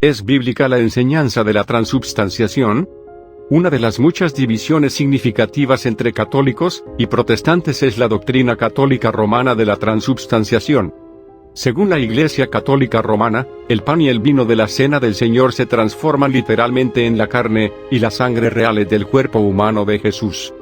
¿Es bíblica la enseñanza de la transubstanciación? Una de las muchas divisiones significativas entre católicos y protestantes es la doctrina católica romana de la transubstanciación. Según la Iglesia Católica Romana, el pan y el vino de la Cena del Señor se transforman literalmente en la carne y la sangre reales del cuerpo humano de Jesús.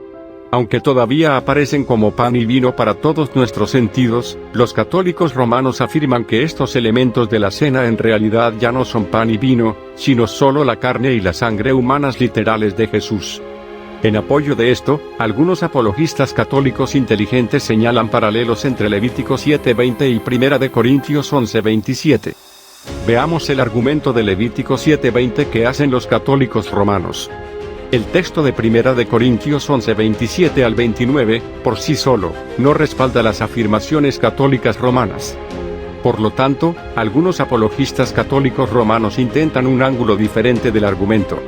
Aunque todavía aparecen como pan y vino para todos nuestros sentidos, los católicos romanos afirman que estos elementos de la cena en realidad ya no son pan y vino, sino solo la carne y la sangre humanas literales de Jesús. En apoyo de esto, algunos apologistas católicos inteligentes señalan paralelos entre Levítico 7:20 y 1 de Corintios 11:27. Veamos el argumento de Levítico 7:20 que hacen los católicos romanos. El texto de 1 de Corintios 11:27 al 29, por sí solo, no respalda las afirmaciones católicas romanas. Por lo tanto, algunos apologistas católicos romanos intentan un ángulo diferente del argumento.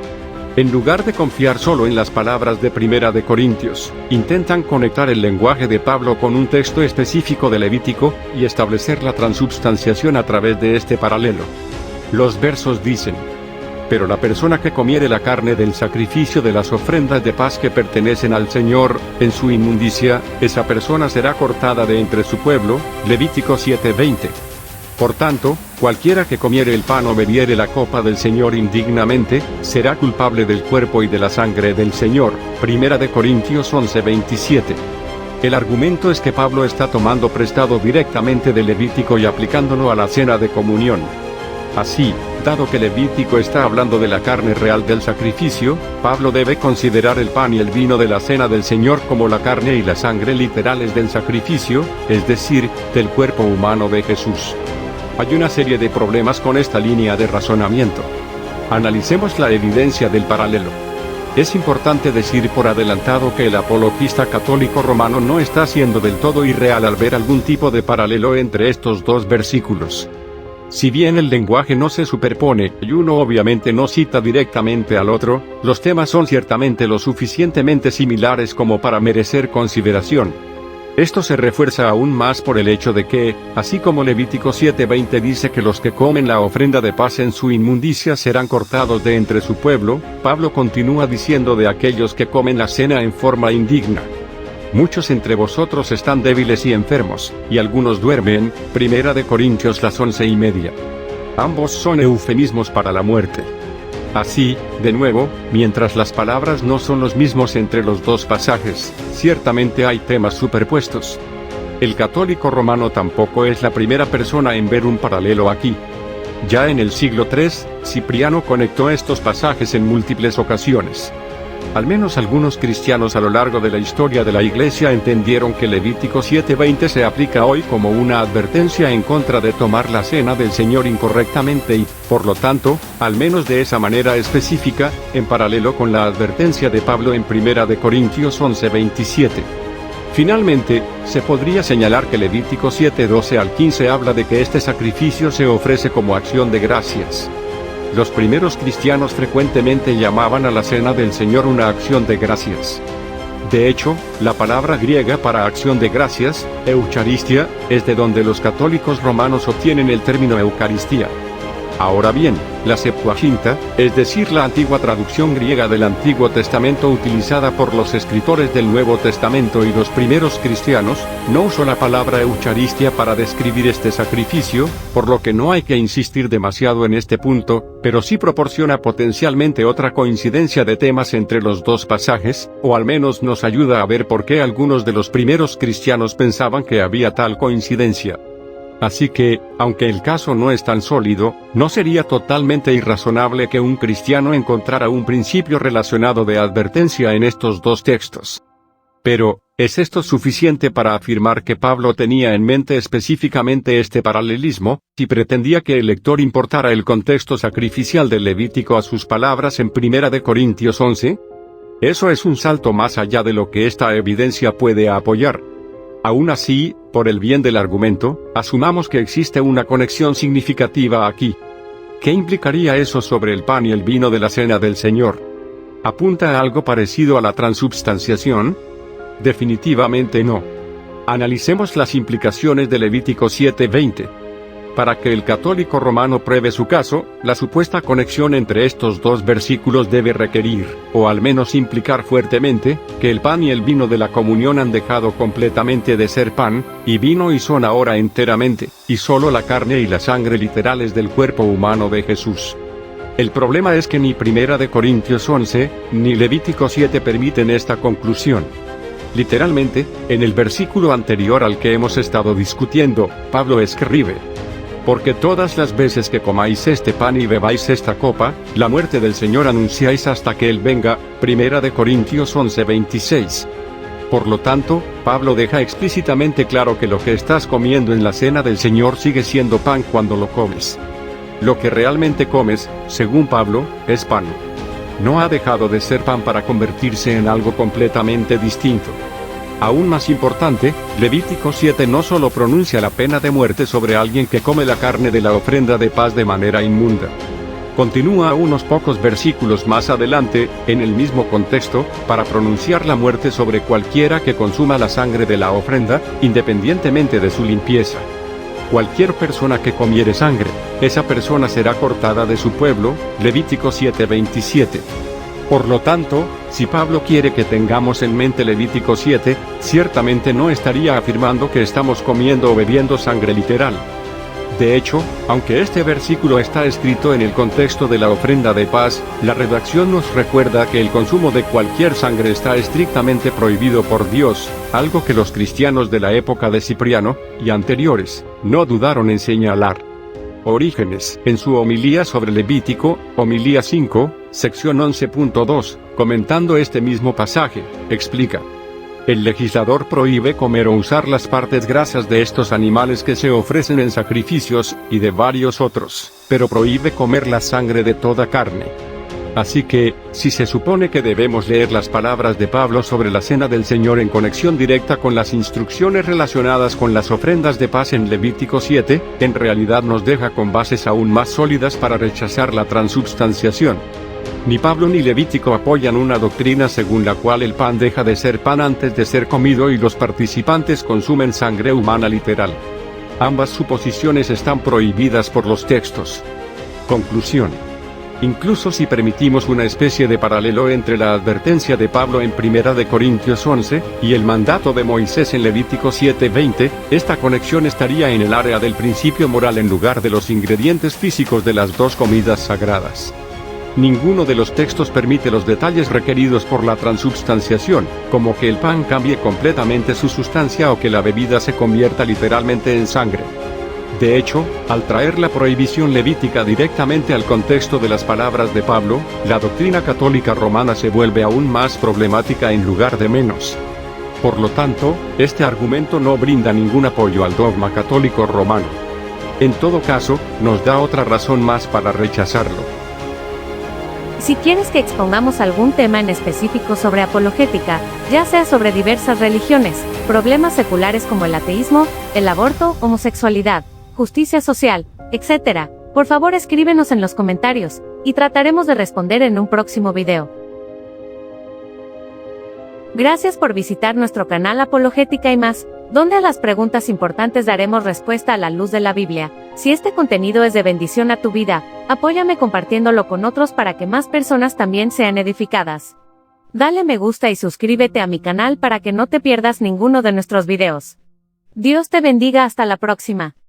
En lugar de confiar solo en las palabras de 1 de Corintios, intentan conectar el lenguaje de Pablo con un texto específico de Levítico, y establecer la transubstanciación a través de este paralelo. Los versos dicen: pero la persona que comiere la carne del sacrificio de las ofrendas de paz que pertenecen al Señor, en su inmundicia, esa persona será cortada de entre su pueblo. Levítico 7:20. Por tanto, cualquiera que comiere el pan o bebiere la copa del Señor indignamente, será culpable del cuerpo y de la sangre del Señor. 1 de Corintios 11:27. El argumento es que Pablo está tomando prestado directamente de Levítico y aplicándolo a la cena de comunión. Así, dado que Levítico está hablando de la carne real del sacrificio, Pablo debe considerar el pan y el vino de la cena del Señor como la carne y la sangre literales del sacrificio, es decir, del cuerpo humano de Jesús. Hay una serie de problemas con esta línea de razonamiento. Analicemos la evidencia del paralelo. Es importante decir por adelantado que el apologista católico romano no está siendo del todo irreal al ver algún tipo de paralelo entre estos dos versículos. Si bien el lenguaje no se superpone, y uno obviamente no cita directamente al otro, los temas son ciertamente lo suficientemente similares como para merecer consideración. Esto se refuerza aún más por el hecho de que, así como Levítico 7:20 dice que los que comen la ofrenda de paz en su inmundicia serán cortados de entre su pueblo, Pablo continúa diciendo de aquellos que comen la cena en forma indigna: muchos entre vosotros están débiles y enfermos, y algunos duermen. 1 de Corintios 11:30. Ambos son eufemismos para la muerte. Así, de nuevo, mientras las palabras no son los mismos entre los dos pasajes, ciertamente hay temas superpuestos. El católico romano tampoco es la primera persona en ver un paralelo aquí. Ya en el siglo III, Cipriano conectó estos pasajes en múltiples ocasiones. Al menos algunos cristianos a lo largo de la historia de la Iglesia entendieron que Levítico 7:20 se aplica hoy como una advertencia en contra de tomar la cena del Señor incorrectamente y, por lo tanto, al menos de esa manera específica, en paralelo con la advertencia de Pablo en 1 de Corintios 11:27. Finalmente, se podría señalar que Levítico 7:12 al 15 habla de que este sacrificio se ofrece como acción de gracias. Los primeros cristianos frecuentemente llamaban a la cena del Señor una acción de gracias. De hecho, la palabra griega para acción de gracias, eucharistia, es de donde los católicos romanos obtienen el término Eucaristía. Ahora bien, la Septuaginta, es decir la antigua traducción griega del Antiguo Testamento utilizada por los escritores del Nuevo Testamento y los primeros cristianos, no usó la palabra Eucharistia para describir este sacrificio, por lo que no hay que insistir demasiado en este punto, pero sí proporciona potencialmente otra coincidencia de temas entre los dos pasajes, o al menos nos ayuda a ver por qué algunos de los primeros cristianos pensaban que había tal coincidencia. Así que, aunque el caso no es tan sólido, no sería totalmente irrazonable que un cristiano encontrara un principio relacionado de advertencia en estos dos textos. Pero, ¿es esto suficiente para afirmar que Pablo tenía en mente específicamente este paralelismo, si pretendía que el lector importara el contexto sacrificial del Levítico a sus palabras en 1 de Corintios 11? Eso es un salto más allá de lo que esta evidencia puede apoyar. Aún así, por el bien del argumento, asumamos que existe una conexión significativa aquí. ¿Qué implicaría eso sobre el pan y el vino de la cena del Señor? ¿Apunta a algo parecido a la transubstanciación? Definitivamente no. Analicemos las implicaciones de Levítico 7:20. Para que el católico romano pruebe su caso, la supuesta conexión entre estos dos versículos debe requerir, o al menos implicar fuertemente, que el pan y el vino de la comunión han dejado completamente de ser pan y vino y son ahora enteramente, y solo la carne y la sangre literales del cuerpo humano de Jesús. El problema es que ni 1 Corintios 11, ni Levítico 7 permiten esta conclusión. Literalmente, en el versículo anterior al que hemos estado discutiendo, Pablo escribe: porque todas las veces que comáis este pan y bebáis esta copa, la muerte del Señor anunciáis hasta que Él venga. 1 Corintios 11:26. Por lo tanto, Pablo deja explícitamente claro que lo que estás comiendo en la cena del Señor sigue siendo pan cuando lo comes. Lo que realmente comes, según Pablo, es pan. No ha dejado de ser pan para convertirse en algo completamente distinto. Aún más importante, Levítico 7 no solo pronuncia la pena de muerte sobre alguien que come la carne de la ofrenda de paz de manera inmunda. Continúa unos pocos versículos más adelante, en el mismo contexto, para pronunciar la muerte sobre cualquiera que consuma la sangre de la ofrenda, independientemente de su limpieza. Cualquier persona que comiere sangre, esa persona será cortada de su pueblo. Levítico 7:27. Por lo tanto, si Pablo quiere que tengamos en mente Levítico 7, ciertamente no estaría afirmando que estamos comiendo o bebiendo sangre literal. De hecho, aunque este versículo está escrito en el contexto de la ofrenda de paz, la redacción nos recuerda que el consumo de cualquier sangre está estrictamente prohibido por Dios, algo que los cristianos de la época de Cipriano, y anteriores, no dudaron en señalar. Orígenes, en su homilía sobre Levítico, homilía 5, sección 11.2, comentando este mismo pasaje, explica: el legislador prohíbe comer o usar las partes grasas de estos animales que se ofrecen en sacrificios, y de varios otros, pero prohíbe comer la sangre de toda carne. Así que, si se supone que debemos leer las palabras de Pablo sobre la cena del Señor en conexión directa con las instrucciones relacionadas con las ofrendas de paz en Levítico 7, en realidad nos deja con bases aún más sólidas para rechazar la transubstanciación. Ni Pablo ni Levítico apoyan una doctrina según la cual el pan deja de ser pan antes de ser comido y los participantes consumen sangre humana literal. Ambas suposiciones están prohibidas por los textos. Conclusión. Incluso si permitimos una especie de paralelo entre la advertencia de Pablo en 1 Corintios 11, y el mandato de Moisés en Levítico 7:20, esta conexión estaría en el área del principio moral en lugar de los ingredientes físicos de las dos comidas sagradas. Ninguno de los textos permite los detalles requeridos por la transubstanciación, como que el pan cambie completamente su sustancia o que la bebida se convierta literalmente en sangre. De hecho, al traer la prohibición levítica directamente al contexto de las palabras de Pablo, la doctrina católica romana se vuelve aún más problemática en lugar de menos. Por lo tanto, este argumento no brinda ningún apoyo al dogma católico romano. En todo caso, nos da otra razón más para rechazarlo. Si quieres que expongamos algún tema en específico sobre apologética, ya sea sobre diversas religiones, problemas seculares como el ateísmo, el aborto, homosexualidad, justicia social, etc., por favor escríbenos en los comentarios, y trataremos de responder en un próximo video. Gracias por visitar nuestro canal Apologética y más, donde a las preguntas importantes daremos respuesta a la luz de la Biblia. Si este contenido es de bendición a tu vida, apóyame compartiéndolo con otros para que más personas también sean edificadas. Dale me gusta y suscríbete a mi canal para que no te pierdas ninguno de nuestros videos. Dios te bendiga, hasta la próxima.